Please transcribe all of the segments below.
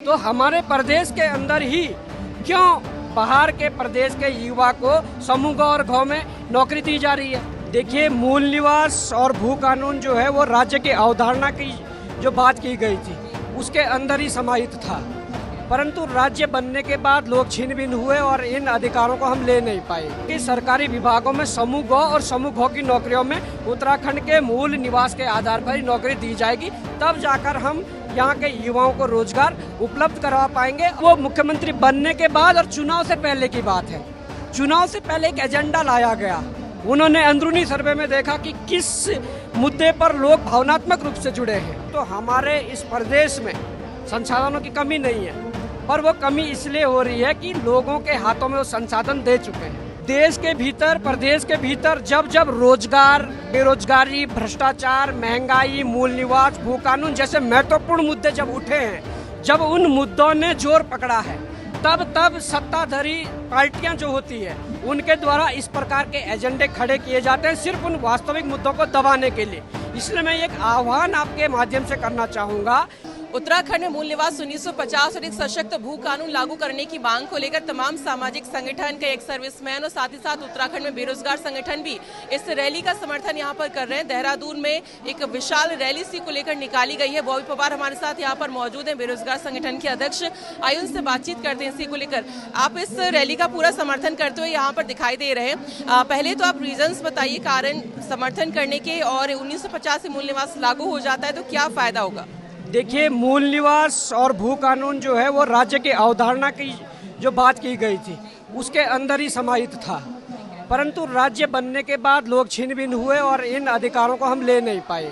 तो हमारे प्रदेश के अंदर ही क्यों बाहर के प्रदेश के युवा को समूह और गांव में नौकरी दी जा रही है। देखिए, मूल निवास और भू कानून जो है वो राज्य की अवधारणा की जो बात की गई थी उसके अंदर ही समाहित था, परंतु राज्य बनने के बाद लोग छीन भिन हुए और इन अधिकारों को हम ले नहीं पाए। कि सरकारी विभागों में समूह गौ और समूह गौ की नौकरियों में उत्तराखंड के मूल निवास के आधार पर ही नौकरी दी जाएगी, तब जाकर हम यहाँ के युवाओं को रोजगार उपलब्ध करवा पाएंगे। वो मुख्यमंत्री बनने के बाद और चुनाव से पहले की बात है। चुनाव से पहले एक एजेंडा लाया गया। उन्होंने अंदरूनी सर्वे में देखा कि किस मुद्दे पर लोग भावनात्मक रूप से जुड़े हैं। तो हमारे इस प्रदेश में संसाधनों की कमी नहीं है, पर वो कमी इसलिए हो रही है कि लोगों के हाथों में वो संसाधन दे चुके हैं। देश के भीतर, प्रदेश के भीतर जब जब रोजगार, बेरोजगारी, भ्रष्टाचार, महंगाई, मूल निवास, भू कानून जैसे महत्वपूर्ण मुद्दे जब उठे हैं, जब उन मुद्दों ने जोर पकड़ा है, तब सत्ताधारी पार्टियां जो होती है उनके द्वारा इस प्रकार के एजेंडे खड़े किए जाते हैं, सिर्फ उन वास्तविक मुद्दों को दबाने के लिए। इसलिए मैं एक आह्वान आपके माध्यम से करना चाहूँगा। उत्तराखंड में मूल निवास 1950 और एक सशक्त भू कानून लागू करने की मांग को लेकर तमाम सामाजिक संगठन के एक सर्विसमैन और साथ ही साथ उत्तराखंड में बेरोजगार संगठन भी इस रैली का समर्थन यहां पर कर रहे हैं। देहरादून में एक विशाल रैली इसी को लेकर निकाली गई है। बॉबी पवार हमारे साथ यहाँ पर मौजूद है, बेरोजगार संगठन के अध्यक्ष। आइए उनसे बातचीत करते हैं इसी को लेकर। आप इस रैली का पूरा समर्थन करते हुए यहाँ पर दिखाई दे रहे हैं। पहले तो आप रीजंस बताइए, कारण समर्थन करने के, और 1950 से मूल निवास लागू हो जाता है तो क्या फायदा होगा? देखिए, मूल निवास और भू कानून जो है वो राज्य की अवधारणा की जो बात की गई थी उसके अंदर ही समाहित था, परंतु राज्य बनने के बाद लोग छीन भिन हुए और इन अधिकारों को हम ले नहीं पाए।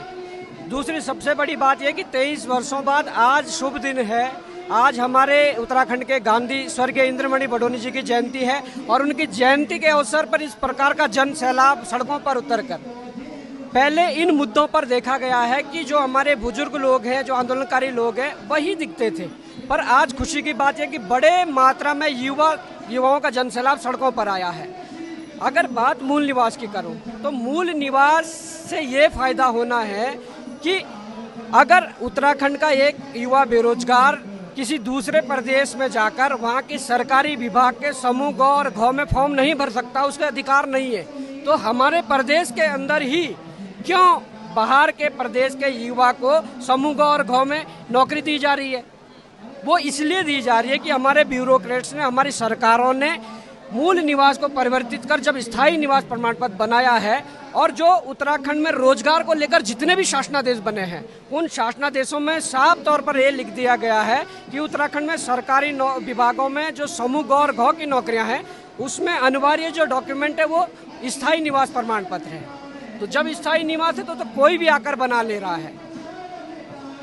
दूसरी सबसे बड़ी बात यह कि 23 वर्षों बाद आज शुभ दिन है। आज हमारे उत्तराखंड के गांधी स्वर्गीय इंद्रमणि बडोनी जी की जयंती है और उनकी जयंती के अवसर पर इस प्रकार का जन सैलाब सड़कों पर उतरकर पहले इन मुद्दों पर देखा गया है कि जो हमारे बुजुर्ग लोग हैं, जो आंदोलनकारी लोग हैं, वही दिखते थे। पर आज खुशी की बात है कि बड़े मात्रा में युवाओं का जनसैलाब सड़कों पर आया है। अगर बात मूल निवास की करूं तो मूल निवास से ये फायदा होना है कि अगर उत्तराखंड का एक युवा बेरोजगार किसी दूसरे प्रदेश में जाकर वहाँ की सरकारी विभाग के समूह गौ और गौ में फॉर्म नहीं भर सकता, उसके अधिकार नहीं है। तो हमारे प्रदेश के अंदर ही क्यों बाहर के प्रदेश के युवा को समूह गौ और गांव में नौकरी दी जा रही है? वो इसलिए दी जा रही है कि हमारे ब्यूरोक्रेट्स ने, हमारी सरकारों ने मूल निवास को परिवर्तित कर जब स्थायी निवास प्रमाण पत्र बनाया है, और जो उत्तराखंड में रोजगार को लेकर जितने भी शासनादेश बने हैं उन शासनादेशों में साफ तौर पर ये लिख दिया गया है कि उत्तराखंड में सरकारी विभागों में जो समूह गौ और गौ की नौकरियां हैं उसमें अनिवार्य जो डॉक्यूमेंट है वो स्थायी निवास प्रमाण पत्र है। तो जब स्थायी निवास है तो कोई भी आकर बना ले रहा है।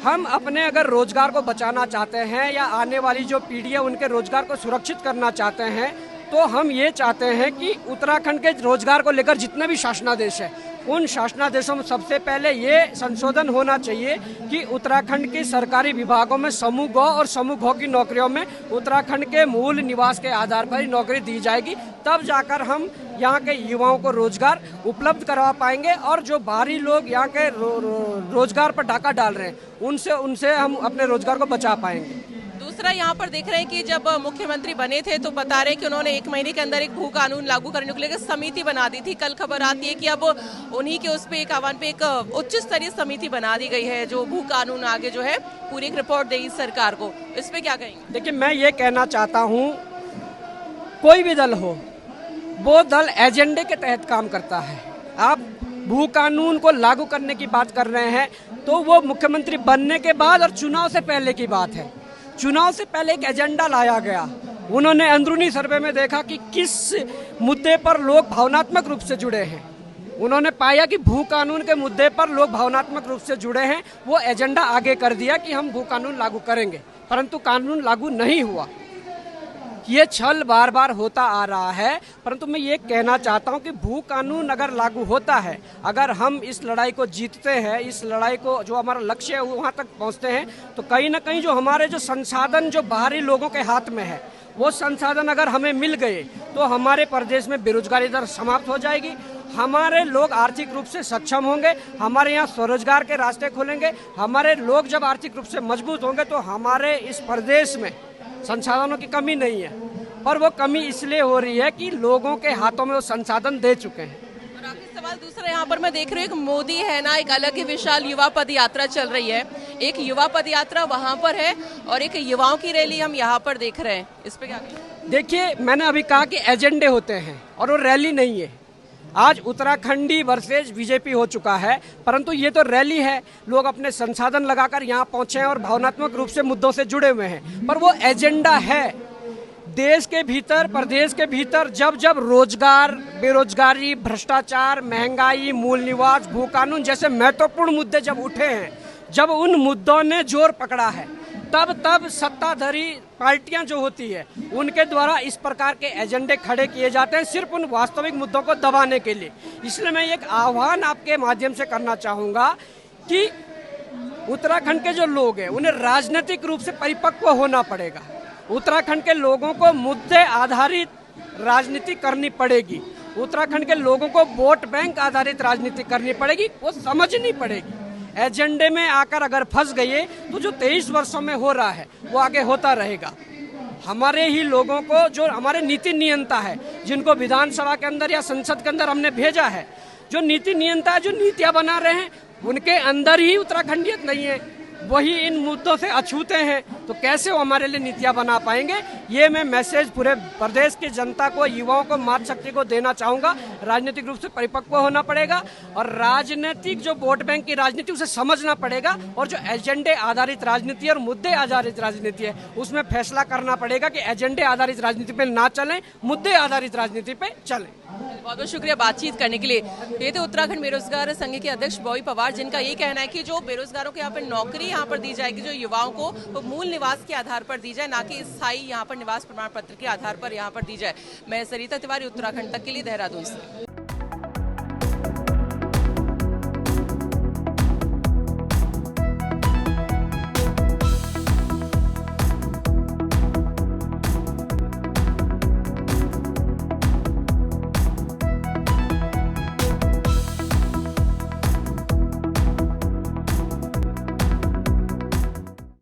हम अपने अगर रोजगार को बचाना चाहते हैं या आने वाली जो पीढ़ी है उनके रोजगार को सुरक्षित करना चाहते हैं, तो हम ये चाहते हैं कि उत्तराखंड के रोजगार को लेकर जितने भी शासनादेश है उन शासनादेशों में सबसे पहले ये संशोधन होना चाहिए कि उत्तराखंड के सरकारी विभागों में समूह गौ और समूह गौ की नौकरियों में उत्तराखंड के मूल निवास के आधार पर ही नौकरी दी जाएगी, तब जाकर हम यहाँ के युवाओं को रोजगार उपलब्ध करवा पाएंगे। और जो बाहरी लोग यहाँ के रोजगार पर डाका डाल रहे हैं उनसे हम अपने रोजगार को बचा पाएंगे। दूसरा यहाँ पर देख रहे हैं कि जब मुख्यमंत्री बने थे तो बता रहे हैं कि उन्होंने 1 महीने के अंदर एक भू कानून लागू करने को लेकर समिति बना दी थी। कल खबर आती है कि अब उन्हीं के उस पे एक आह्वान पे एक उच्च स्तरीय समिति बना दी गई है जो भू कानून आगे जो है पूरी एक रिपोर्ट देगी सरकार को। इस पे क्या कहेंगे? देखिए, मैं ये कहना चाहता हूँ, कोई भी दल हो, वो दल एजेंडे के तहत काम करता है। आप भू कानून को लागू करने की बात कर रहे हैं तो वो मुख्यमंत्री बनने के बाद और चुनाव से पहले की बात है। चुनाव से पहले एक एजेंडा लाया गया। उन्होंने अंदरूनी सर्वे में देखा कि किस मुद्दे पर लोग भावनात्मक रूप से जुड़े हैं। उन्होंने पाया कि भू कानून के मुद्दे पर लोग भावनात्मक रूप से जुड़े हैं। वो एजेंडा आगे कर दिया कि हम भू कानून लागू करेंगे, परंतु कानून लागू नहीं हुआ। ये छल बार बार होता आ रहा है। परंतु मैं ये कहना चाहता हूँ कि भू कानून अगर लागू होता है, अगर हम इस लड़ाई को जीतते हैं, इस लड़ाई को जो हमारा लक्ष्य है वहाँ तक पहुँचते हैं, तो कहीं ना कहीं जो हमारे जो संसाधन जो बाहरी लोगों के हाथ में है वो संसाधन अगर हमें मिल गए तो हमारे प्रदेश में बेरोजगारी दर समाप्त हो जाएगी। हमारे लोग आर्थिक रूप से सक्षम होंगे, हमारे यहाँ स्वरोजगार के रास्ते खुलेंगे। हमारे लोग जब आर्थिक रूप से मजबूत होंगे तो हमारे इस प्रदेश में संसाधनों की कमी नहीं है, पर वो कमी इसलिए हो रही है कि लोगों के हाथों में वो संसाधन दे चुके हैं। और आखिरी सवाल दूसरा, यहाँ पर मैं देख रही हूँ एक मोदी है ना, एक अलग ही विशाल युवा पद यात्रा चल रही है। एक युवा पद यात्रा वहाँ पर है और एक युवाओं की रैली हम यहाँ पर देख रहे हैं, इस पे क्या कहें? देखिए, मैंने अभी कहा कि एजेंडे होते हैं और वो रैली नहीं है। आज उत्तराखंडी वर्सेज बीजेपी हो चुका है, परंतु ये तो रैली है। लोग अपने संसाधन लगाकर यहाँ पहुंचे हैं और भावनात्मक रूप से मुद्दों से जुड़े हुए हैं, पर वो एजेंडा है। देश के भीतर, प्रदेश के भीतर जब जब रोजगार, बेरोजगारी, भ्रष्टाचार, महंगाई, मूल निवास, भू कानून जैसे महत्वपूर्ण मुद्दे जब उठे हैं, जब उन मुद्दों ने जोर पकड़ा है, तब सत्ताधारी पार्टियां जो होती है उनके द्वारा इस प्रकार के एजेंडे खड़े किए जाते हैं, सिर्फ उन वास्तविक मुद्दों को दबाने के लिए। इसलिए मैं एक आह्वान आपके माध्यम से करना चाहूँगा कि उत्तराखंड के जो लोग हैं उन्हें राजनीतिक रूप से परिपक्व होना पड़ेगा। उत्तराखंड के लोगों को मुद्दे आधारित राजनीति करनी पड़ेगी। उत्तराखंड के लोगों को वोट बैंक आधारित राजनीति करनी पड़ेगी, वो समझनी पड़ेगी। एजेंडे में आकर अगर फंस गए तो जो 23 वर्षों में हो रहा है वो आगे होता रहेगा। हमारे ही लोगों को, जो हमारे नीति नियंता है, जिनको विधानसभा के अंदर या संसद के अंदर हमने भेजा है, जो नीति नियंता, जो नीतियां बना रहे हैं, उनके अंदर ही उत्तराखंडियत नहीं है, वही इन मुद्दों से अछूते हैं, तो कैसे वो हमारे लिए नीतियां बना पाएंगे? ये मैं मैसेज पूरे प्रदेश की जनता को, युवाओं को, मातृशक्ति को देना चाहूँगा। राजनीतिक रूप से परिपक्व होना पड़ेगा और राजनीतिक जो वोट बैंक की राजनीति उसे समझना पड़ेगा, और जो एजेंडे आधारित राजनीति और मुद्दे आधारित राजनीति है उसमें फैसला करना पड़ेगा कि एजेंडे आधारित राजनीति पे ना चलें, मुद्दे आधारित राजनीति पे चलें। बहुत बहुत शुक्रिया बातचीत करने के लिए। ये थे उत्तराखंड बेरोजगार संघ के अध्यक्ष बॉबी पवार, जिनका ये कहना है कि जो बेरोजगारों को यहाँ पर नौकरी यहाँ पर दी जाएगी, जो युवाओं को वो मूल निवास के आधार पर दी जाए, ना कि स्थायी यहाँ पर निवास प्रमाण पत्र के आधार पर यहाँ पर दी जाए। मैं सरिता तिवारी, उत्तराखंड तक के लिए, देहरादून से।